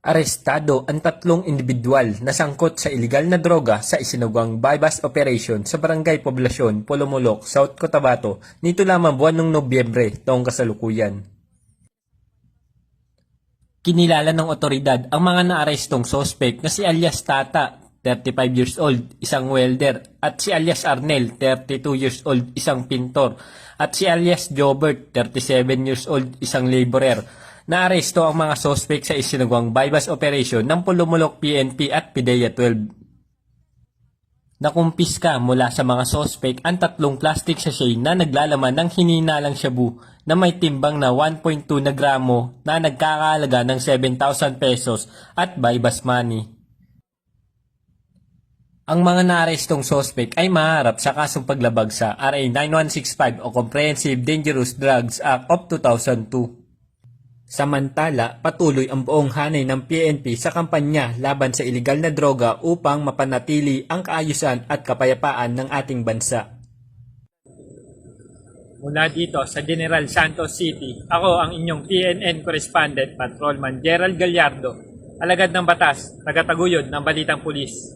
Arestado ang tatlong individual na sangkot sa ilegal na droga sa isinagawang bypass operation sa Barangay Poblasyon, Polomolok, South Cotabato nito lamang buwan ng Nobyembre taong kasalukuyan. Kinilala ng otoridad ang mga naarestong sospek na si alias Tata, 35 years old, isang welder, at si alias Arnel, 32 years old, isang pintor, at si alias Jobert, 37 years old, isang laborer. Naaresto ang mga sospek sa isinagawang bypass operation ng Polomolok PNP at PIDEA 12. Nakumpiska mula sa mga sospek ang tatlong plastic sachet na naglalaman ng hininalang shabu na may timbang na 1.2 na gramo na nagkakahalaga ng 7,000 pesos at bypass money. Ang mga naarestong sospek ay maharap sa kasong paglabag sa RA 9165 o Comprehensive Dangerous Drugs Act of 2002. Samantala, patuloy ang buong hanay ng PNP sa kampanya laban sa ilegal na droga upang mapanatili ang kaayusan at kapayapaan ng ating bansa. Mula dito sa General Santos City, ako ang inyong PNN Correspondent Patrolman Gerald Gallardo, alagad ng batas, tagataguyod ng Balitang Pulis.